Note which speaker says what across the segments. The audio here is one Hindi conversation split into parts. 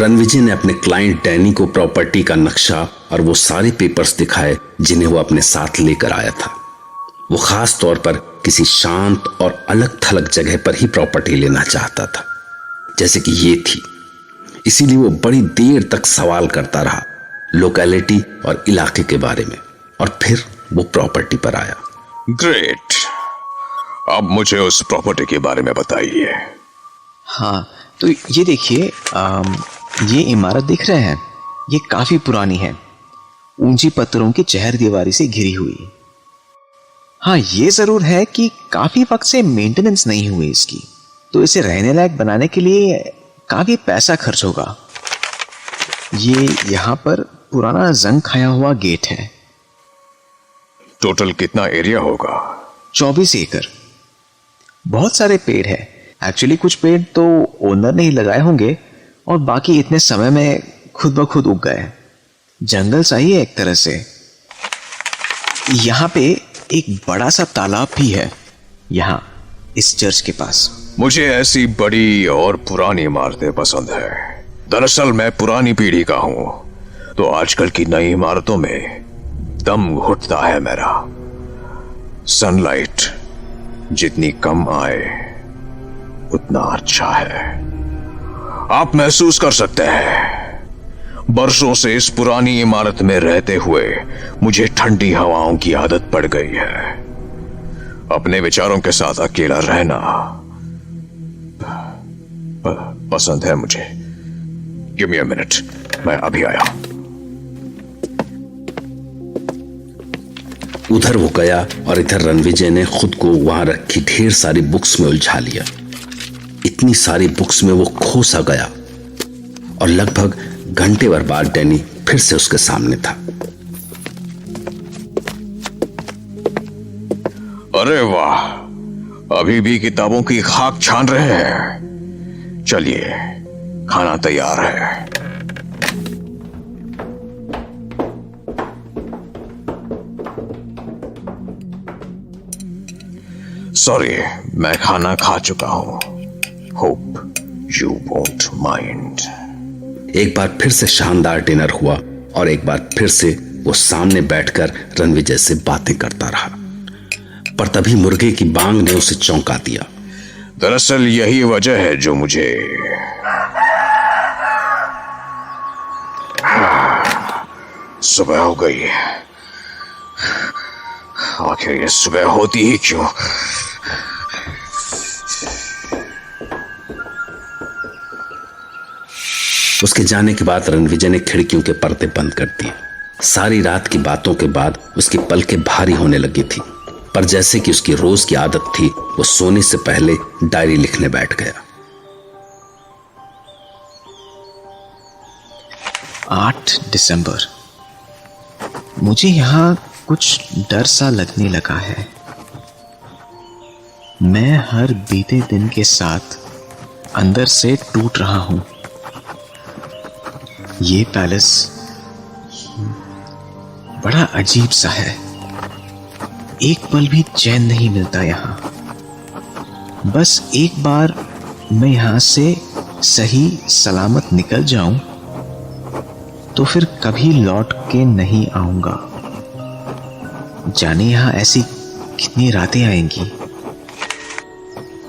Speaker 1: रणविजय ने अपने क्लाइंट डैनी को प्रॉपर्टी का नक्शा और वो सारे पेपर्स दिखाए जिन्हें वो अपने साथ लेकर आया था। वो खास तौर पर किसी शांत और अलग थलग जगह पर ही प्रॉपर्टी लेना चाहता था, जैसे कि ये थी। इसीलिए वो बड़ी देर तक सवाल करता रहा लोकेलिटी और इलाके के बारे में, और फिर वो प्रॉपर्टी पर आया।
Speaker 2: ग्रेट, अब मुझे उस प्रॉपर्टी के बारे में बताइए।
Speaker 3: हाँ, तो ये देखिए, ये इमारत दिख रहे हैं, ये काफी पुरानी है, ऊंची पत्थरों की चहर दीवारी से घिरी हुई। हाँ, ये जरूर है कि काफी वक्त से मेंटेनेंस नहीं हुई इसकी, तो इसे रहने लायक बनाने के लिए काफी पैसा खर्च होगा। ये यहाँ पर पुराना जंग खाया हुआ गेट है।
Speaker 2: टोटल कितना एरिया होगा?
Speaker 3: 24 एकड़। बहुत सारे पेड़ है। एक्चुअली कुछ पेड़ तो ओनर ने ही लगाए होंगे और बाकी इतने समय में खुद ब खुद उग गए। जंगल सा ही है एक तरह से। यहाँ पे एक बड़ा सा तालाब भी है, यहाँ इस चर्च के पास।
Speaker 2: मुझे ऐसी बड़ी और पुरानी इमारतें पसंद है। दरअसल मैं पुरानी पीढ़ी का हूं, तो आजकल की नई इमारतों में दम घुटता है मेरा। सनलाइट जितनी कम आए उतना अच्छा है। आप महसूस कर सकते हैं, बरसों से इस पुरानी इमारत में रहते हुए मुझे ठंडी हवाओं की आदत पड़ गई है। अपने विचारों के साथ अकेला रहना पसंद है मुझे। गिव मी अ मिनट, मैं अभी आया।
Speaker 1: उधर वो गया और इधर रणविजय ने खुद को वहां रखी ढेर सारी बुक्स में उलझा लिया। इतनी सारी बुक्स में वो खो सा गया और लगभग घंटे भर बाद डैनी फिर से उसके सामने था।
Speaker 2: अरे वाह, अभी भी किताबों की खाक छान रहे हैं। चलिए, खाना तैयार है। सॉरी, मैं खाना खा चुका हूं। Hope you won't mind.
Speaker 1: एक बार फिर से शानदार डिनर हुआ और एक बार फिर से वो सामने बैठकर रणविजय से बातें करता रहा, पर तभी मुर्गे की बांग ने उसे चौंका दिया।
Speaker 2: दरअसल यही वजह है जो मुझे सुबह हो गई। आखिर ये सुबह होती ही क्यों?
Speaker 1: उसके जाने के बाद रणविजय ने खिड़कियों के पर्दे बंद कर दिए। सारी रात की बातों के बाद उसकी पलकें भारी होने लगी थी, पर जैसे कि उसकी रोज की आदत थी, वो सोने से पहले डायरी लिखने बैठ गया।
Speaker 3: 8 दिसंबर। मुझे यहाँ कुछ डर सा लगने लगा है। मैं हर बीते दिन के साथ अंदर से टूट रहा हूं। ये पैलेस बड़ा अजीब सा है। एक पल भी चैन नहीं मिलता यहाँ। बस एक बार मैं यहाँ से सही सलामत निकल जाऊं तो फिर कभी लौट के नहीं आऊंगा। जाने यहाँ ऐसी कितनी रातें आएंगी।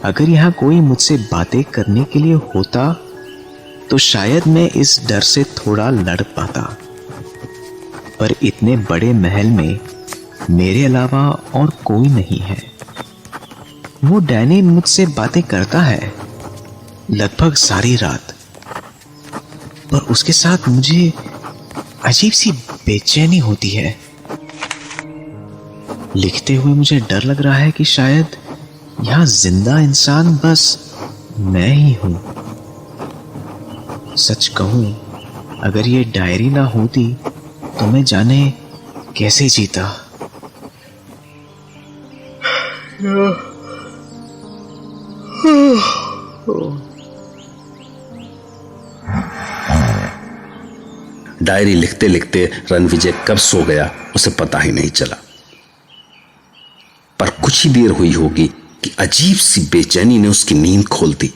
Speaker 3: अगर यहाँ कोई मुझसे बातें करने के लिए होता तो शायद मैं इस डर से थोड़ा लड़ पाता, पर इतने बड़े महल में मेरे अलावा और कोई नहीं है। वो डैनी मुझसे बातें करता है लगभग सारी रात, पर उसके साथ मुझे अजीब सी बेचैनी होती है। लिखते हुए मुझे डर लग रहा है कि शायद यहां जिंदा इंसान बस मैं ही हूं। सच कहूं, अगर ये डायरी ना होती तो मैं जाने कैसे जीता।
Speaker 1: डायरी लिखते लिखते रणविजय कब सो गया उसे पता ही नहीं चला, पर कुछ ही देर हुई होगी कि अजीब सी बेचैनी ने उसकी नींद खोल दी।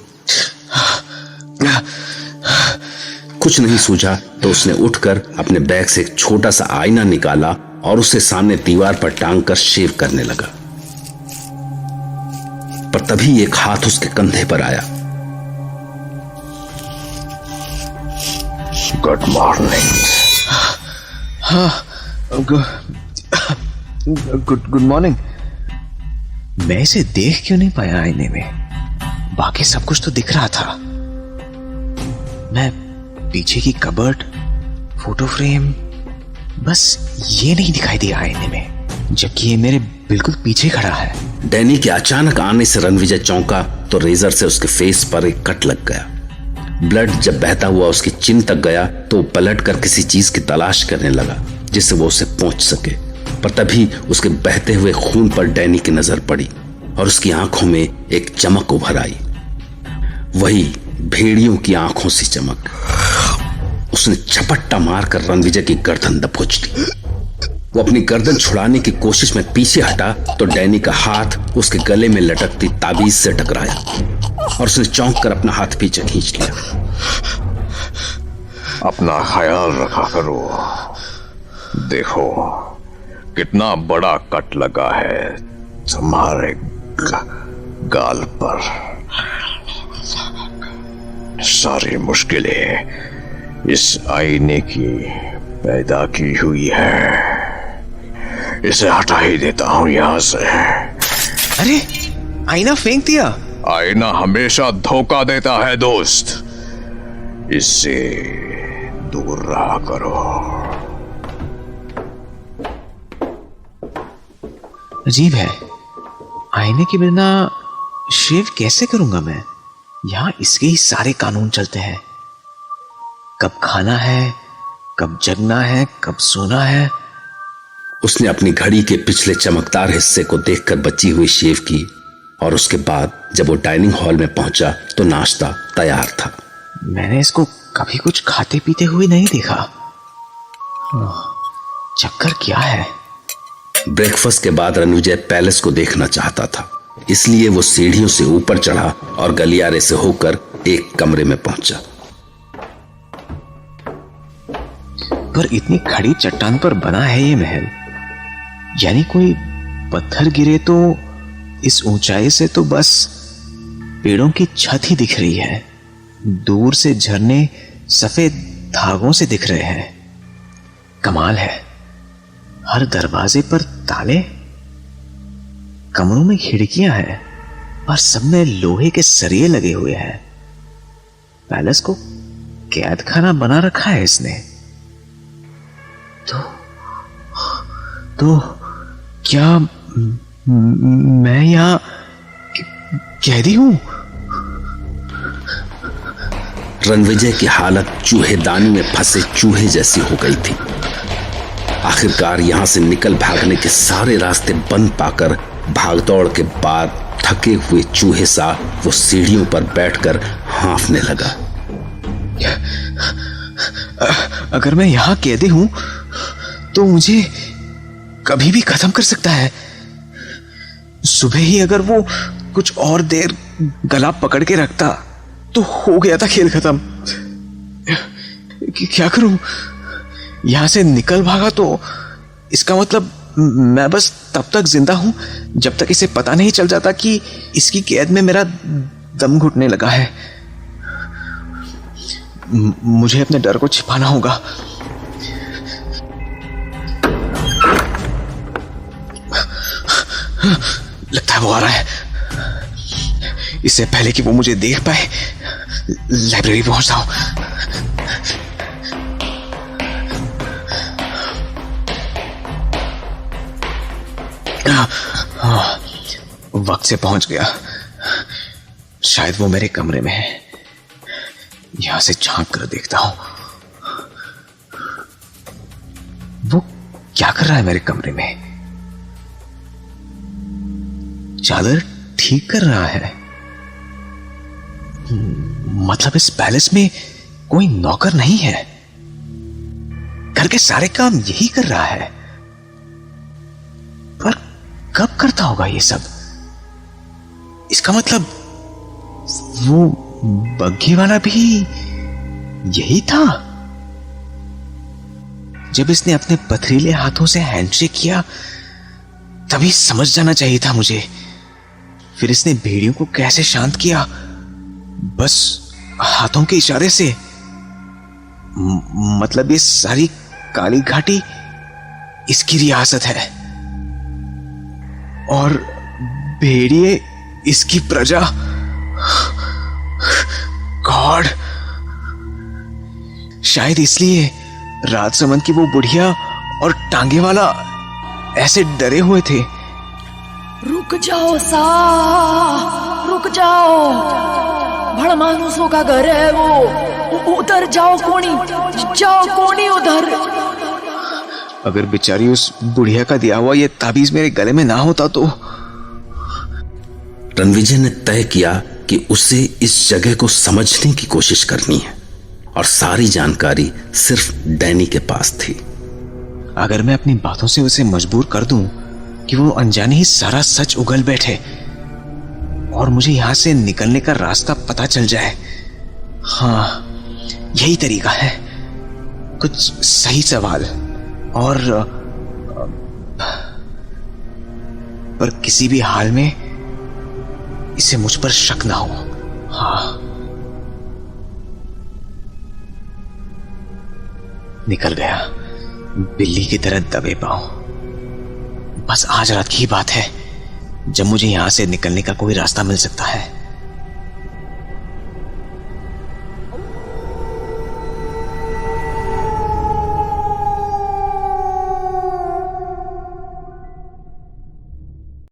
Speaker 1: कुछ नहीं सूझा तो उसने उठकर अपने बैग से एक छोटा सा आईना निकाला और उसे सामने दीवार पर टांग कर शेव करने लगा। पर तभी एक हाथ उसके कंधे पर आया।
Speaker 2: Good morning.
Speaker 3: हाँ, गुड मॉर्निंग। मैं इसे देख क्यों नहीं पाया आईने में? बाकी सब कुछ तो दिख रहा था। मैं पीछे की कबर्ड, फोटो फ्रेम, बस ये नहीं दिखाई दिया आईने में, जबकि ये मेरे बिल्कुल पीछे खड़ा है।
Speaker 1: डैनी के अचानक आने से रणविजय चौंका तो रेजर से उसके फेस पर एक कट लग गया। ब्लड जब बहता हुआ उसकी चिन तक गया तो वो पलट कर किसी चीज की तलाश करने लगा जिससे वो उसे पहुंच सके। पर तभी उसके बहते हुए खून पर डैनी की नजर पड़ी और उसकी आंखों में एक चमक उभर आई, वही भेड़ियों की आंखों से चमक। उसने झपट्टा मारकर रणविजय की गर्दन दबोच ली। वो अपनी गर्दन छुड़ाने की कोशिश में पीछे हटा तो डैनी का हाथ उसके गले में लटकती ताबीज से टकराया और उसने चौंक कर अपना हाथ पीछे खींच लिया।
Speaker 2: अपना ख्याल रखा करो। देखो कितना बड़ा कट लगा है तुम्हारे गाल पर। सारी मुश्किलें इस आईने की पैदा की हुई है। इसे हटा ही देता हूं यहां से।
Speaker 3: अरे, आईना फेंक दिया।
Speaker 2: आईना हमेशा धोखा देता है दोस्त, इससे दूर रहा करो।
Speaker 3: अजीब है, आईने के बिना शेव कैसे करूंगा मैं? यहां इसके ही सारे कानून चलते हैं। कब खाना है, कब जगना है, कब सोना है।
Speaker 1: उसने अपनी घड़ी के पिछले चमकदार हिस्से को देखकर बची हुई शेव की और उसके बाद जब वो डाइनिंग हॉल में पहुंचा तो नाश्ता तैयार था।
Speaker 3: मैंने इसको कभी कुछ खाते पीते हुए नहीं देखा। चक्कर क्या है?
Speaker 1: ब्रेकफास्ट के बाद रणविजय पैलेस को देखना चाहता था, इसलिए वो सीढ़ियों से ऊपर चढ़ा और गलियारे से होकर एक कमरे में पहुंचा।
Speaker 3: पर इतनी खड़ी चट्टान पर बना है ये महल, यानी कोई पत्थर गिरे तो इस ऊंचाई से तो बस पेड़ों की छत ही दिख रही है। दूर से झरने सफेद धागों से दिख रहे हैं। कमाल है, हर दरवाजे पर ताले, कमरों में खिड़कियां हैं और सब में लोहे के सरिये लगे हुए हैं। पैलेस को कैद खाना बना रखा है इसने। तो क्या मैं यहां कैदी हूं?
Speaker 1: रणविजय की हालत चूहेदानी में फंसे चूहे जैसी हो गई थी। आखिरकार यहां से निकल भागने के सारे रास्ते बंद पाकर भागदौड़ के बाद थके हुए चूहे सा वो सीढ़ियों पर बैठकर हांफने लगा।
Speaker 3: अगर मैं यहां कैदी हूं तो मुझे कभी भी खत्म कर सकता है। सुबह ही अगर वो कुछ और देर गला पकड़ के रखता तो हो गया था खेल खत्म। क्या करूं? यहां से निकल भागा तो इसका मतलब मैं बस तब तक जिंदा हूं जब तक इसे पता नहीं चल जाता कि इसकी कैद में मेरा दम घुटने लगा है। मुझे अपने डर को छिपाना होगा। लगता है वो आ रहा है। इससे पहले कि वो मुझे देख पाए लाइब्रेरी पहुंचता हूं। वक्त से पहुंच गया। शायद वो मेरे कमरे में है। यहां से झांक कर देखता हूं। वो क्या कर रहा है मेरे कमरे में? चादर ठीक कर रहा है। मतलब इस पैलेस में कोई नौकर नहीं है। घर के सारे काम यही कर रहा है। पर कब करता होगा ये सब? इसका मतलब वो बग्घी वाला भी यही था। जब इसने अपने पथरीले हाथों से हैंडशेक किया तभी समझ जाना चाहिए था मुझे। फिर इसने भेड़ियों को कैसे शांत किया? बस हाथों के इशारे से। मतलब ये सारी काली घाटी इसकी रियासत है और भेड़िए इसकी प्रजा। गॉड, शायद इसलिए राजसमंद की वो बुढ़िया और टांगे वाला ऐसे डरे हुए थे।
Speaker 4: रुक जाओ सा, रुक जाओ, बड़ मानुसों का घर है वो, उधर जाओ कोनी उधर।
Speaker 3: अगर बेचारी उस बुढ़िया का दिया हुआ ये ताबीज मेरे गले में ना होता तो।
Speaker 1: रणविजय ने तय किया कि उसे इस जगह को समझने की कोशिश करनी है और सारी जानकारी सिर्फ डैनी के पास थी।
Speaker 3: अगर मैं अपनी बातों से उसे मजबूर कर दूं कि वो अनजाने ही सारा सच उगल बैठे और मुझे यहां से निकलने का रास्ता पता चल जाए। हाँ, यही तरीका है। कुछ सही सवाल और पर किसी भी हाल में इसे मुझ पर शक ना हो। हाँ, निकल गया बिल्ली की तरह दबे पांव। बस आज रात की बात है जब मुझे यहां से निकलने का कोई रास्ता मिल सकता है।